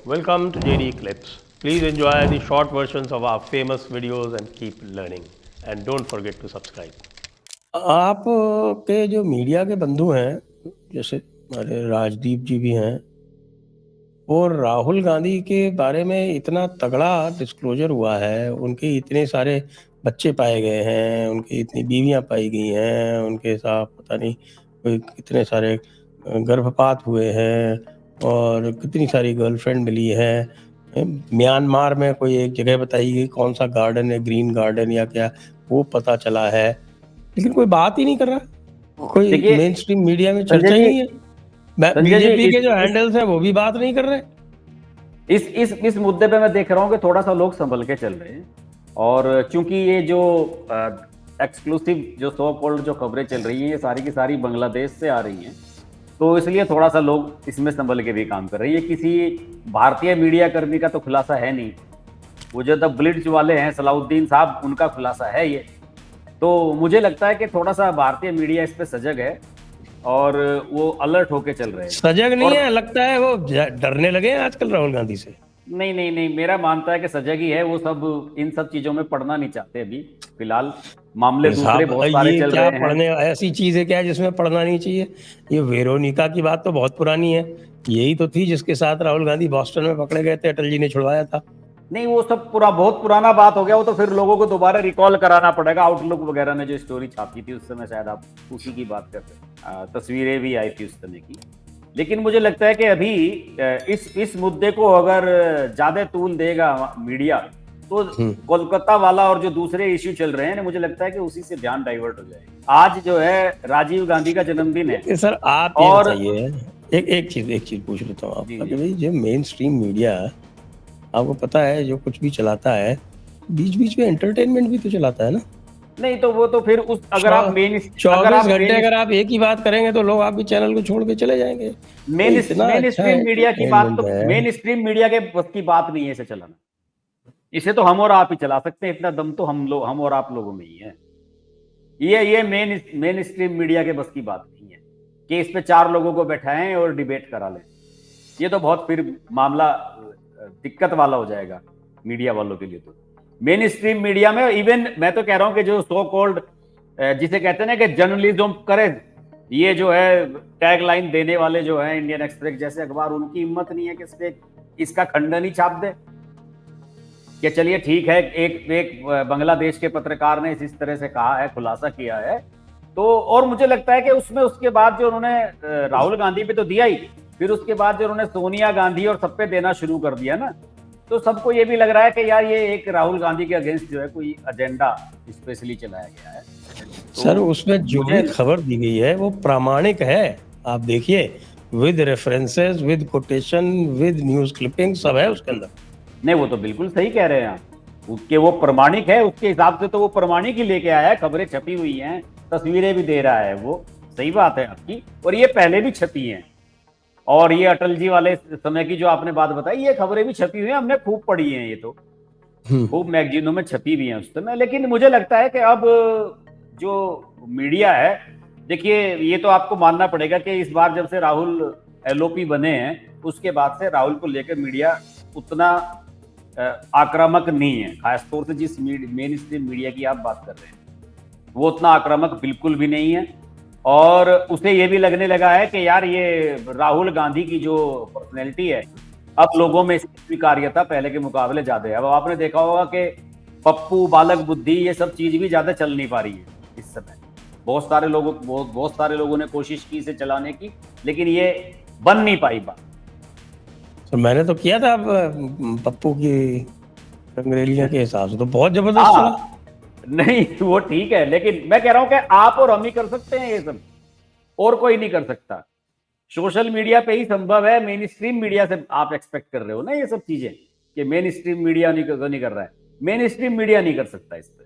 welcome to JD Clips. Please enjoy the short versions of our famous videos and keep learning. And don't forget to subscribe. आप के जो media के बंधु हैं, जैसे हमारे राजदीप जी भी हैं, और राहुल गांधी के बारे में इतना तगड़ा डिस्क्लोजर हुआ है, उनके इतने सारे बच्चे पाए गए हैं, उनकी इतनी बीवियां पाई गई हैं, उनके साथ पता नहीं कोई कितने सारे गर्भपात हुए हैं और कितनी सारी गर्लफ्रेंड मिली है। म्यांमार में कोई एक जगह बताई गई, कौन सा गार्डन है, ग्रीन गार्डन या क्या, वो पता चला है, लेकिन कोई बात ही नहीं कर रहा। कोई मेन स्ट्रीम मीडिया में चर्चा ही नहीं है। बीजेपी के जो हैंडल्स हैं वो भी बात नहीं कर रहे। इस मुद्दे पे मैं देख रहा हूँ कि थोड़ा सा लोग संभल के चल रहे हैं, और चूंकि ये जो एक्सक्लूसिव जो सो कॉल्ड जो खबरें चल रही हैं ये सारी की सारी बांग्लादेश से आ रही हैं, तो इसलिए थोड़ा सा लोग इसमें संभल के भी काम कर रहे हैं। ये किसी भारतीय मीडिया कर्मी का तो खुलासा है नहीं, वो जो द ब्लिट्ज वाले हैं सलाउद्दीन साहब, उनका खुलासा है ये। तो मुझे लगता है कि थोड़ा सा भारतीय मीडिया इस पे सजग है और वो अलर्ट होके चल रहे हैं। सजग नहीं है, लगता है वो डरने लगे हैं आजकल राहुल गांधी से। नहीं, मेरा मानता है कि सजग ही है। वो सब इन सब चीजों में पढ़ना नहीं चाहते अभी फिलहाल। मामले दूसरे बहुत सारे चल रहे हैं। पढ़ने ऐसी चीज है क्या जिसमें पढ़ना नहीं चाहिए? ये वेरोनिका की बात तो बहुत पुरानी है, यही तो थी जिसके साथ राहुल गांधी बॉस्टन में पकड़े गए थे, अटल जी ने छुड़वाया था। नहीं, वो सब बहुत पुराना बात हो गया। वो तो फिर लोगों को दोबारा रिकॉल कराना पड़ेगा। आउटलुक वगैरह ने जो स्टोरी छापी थी उस समय शायद आप उसी की बात करते, तस्वीरें भी आई थी उस समय की। लेकिन मुझे लगता है कि अभी इस मुद्दे को अगर ज्यादा तूल देगा मीडिया तो कोलकाता वाला और जो दूसरे इश्यू चल रहे हैं, मुझे लगता है कि उसी से ध्यान डाइवर्ट हो जाएगा। आज जो है राजीव गांधी का जन्मदिन है। सर आप और एक चीज पूछ लेता हूँ आपका कि भाई जो मेन स्ट्रीम मीडिया आपको पता है जो कुछ भी चलाता है, बीच बीच में एंटरटेनमेंट भी तो चलाता है ना? नहीं तो वो तो फिर उस अगर आप 24 घंटे अगर आप एक ही बात करेंगे तो लोग आपके चैनल को छोड़ के चले जाएंगे। मेन स्ट्रीम मीडिया की बात तो मेन स्ट्रीम मीडिया के बस की बात नहीं है इसे चलाना। इसे तो हम और आप ही चला सकते हैं, इतना दम तो हम और आप लोगों में ही है। ये मेन स्ट्रीम मीडिया के बस की बात नहीं है कि इस पे 4 लोगों को बैठाएं और डिबेट करा लें। ये तो बहुत फिर मामला दिक्कत वाला हो जाएगा मीडिया वालों के लिए। तो मेन स्ट्रीम मीडिया में इवन मैं तो कह रहा हूं कि जो सो कॉल्ड जिसे कहते हैं ना कि जर्नलिज्म करे, ये जो है टैग लाइन देने वाले जो है इंडियन एक्सप्रेस जैसे अखबार, उनकी हिम्मत नहीं है कि इस पे इसका खंडन ही छाप दे कि चलिए ठीक है, एक बांग्लादेश के पत्रकार ने इस तरह से कहा है, खुलासा किया है। तो और मुझे लगता है कि उसमें उसके बाद जो उन्होंने राहुल गांधी पे तो दिया ही, फिर उसके बाद जो उन्होंने सोनिया गांधी और सब पे देना शुरू कर दिया ना, तो सबको ये भी लग रहा है कि यार ये एक राहुल गांधी के अगेंस्ट जो है कोई एजेंडा स्पेशली चलाया गया है। तो सर उसमें जो भी खबर दी गई है वो प्रामाणिक है, आप देखिए, with references, with quotation, with news clipping, सब है उसके अंदर। नहीं, वो तो बिल्कुल सही कह रहे हैं आप, उसके वो प्रमाणिक है, उसके हिसाब से तो वो प्रमाणिक ही लेके आया है। खबरें छपी हुई हैं, तस्वीरें भी दे रहा है, वो सही बात है आपकी। और ये पहले भी छपी हैं, और ये अटल जी वाले समय की जो आपने बात बताई, ये खबरें भी छपी हुई हैं, हमने खूब पढ़ी हैं, ये तो खूब मैगजीनों में छपी भी हैं उस समय। लेकिन मुझे लगता है कि अब जो मीडिया है, देखिए ये तो आपको मानना पड़ेगा कि इस बार जब से राहुल एलओपी बने हैं उसके बाद से राहुल को लेकर मीडिया उतना आक्रामक नहीं है। खासतौर से जिस मेन स्ट्रीम मीडिया की आप बात कर रहे हैं वो उतना आक्रामक बिल्कुल भी नहीं है। और उसे ये भी लगने लगा है कि यार ये राहुल गांधी की जो पर्सनैलिटी है, अब लोगों में इसकी स्वीकार्यता पहले के मुकाबले ज्यादा है। अब आपने देखा होगा कि पप्पू, बालक बुद्धि, ये सब चीज भी ज्यादा चल नहीं पा रही है इस समय। बहुत सारे लोगों ने कोशिश की इसे चलाने की, लेकिन ये बन नहीं पाई बात। तो मैंने तो किया था पप्पू की रंगरेलियां के हिसाब से, तो बहुत जबरदस्त चला। नहीं वो ठीक है, लेकिन मैं कह रहा हूं कि आप और हम ही कर सकते हैं ये सब, और कोई नहीं कर सकता। सोशल मीडिया पे ही संभव है। मेन स्ट्रीम मीडिया से आप एक्सपेक्ट कर रहे हो ना ये सब चीजें कि मेन स्ट्रीम मीडिया नहीं कर रहा है। मेन स्ट्रीम मीडिया नहीं कर सकता इस पर।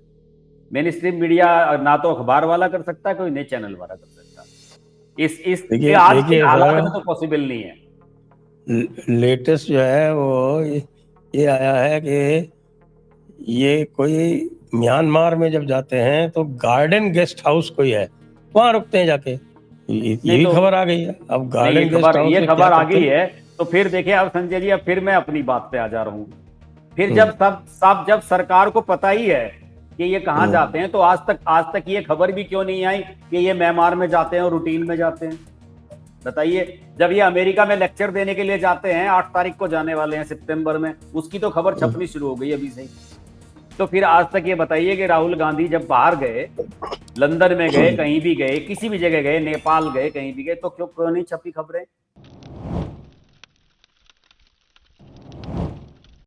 मेन स्ट्रीम मीडिया ना तो अखबार वाला कर सकता है, कोई नए चैनल वाला कर सकता है। आज के हालात में तो पॉसिबल नहीं है। लेटेस्ट जो है वो ये आया है कि ये कोई म्यांमार में जब जाते हैं तो गार्डन गेस्ट हाउस कोई है, वहां रुकते हैं जाके। ये भी खबर आ गई है। अब गार्डन गेस्ट हाउस ये खबर आ गई है, तो फिर देखिए अब संजय जी, अब फिर मैं अपनी बात पे आ जा रहा हूँ। फिर जब सरकार को पता ही है कि ये कहाँ जाते हैं, तो आज तक ये खबर भी क्यों नहीं आई कि ये म्यांमार में जाते हैं और रूटीन में जाते हैं? बताइए, जब ये अमेरिका में लेक्चर देने के लिए जाते हैं, 8 तारीख को जाने वाले हैं सितंबर में, उसकी तो खबर छपनी शुरू हो गई अभी से ही। तो फिर आज तक ये बताइए कि राहुल गांधी जब बाहर गए, लंदन में गए, कहीं भी गए, किसी भी जगह गए, नेपाल गए, कहीं भी गए, तो क्यों नहीं छपी खबरें?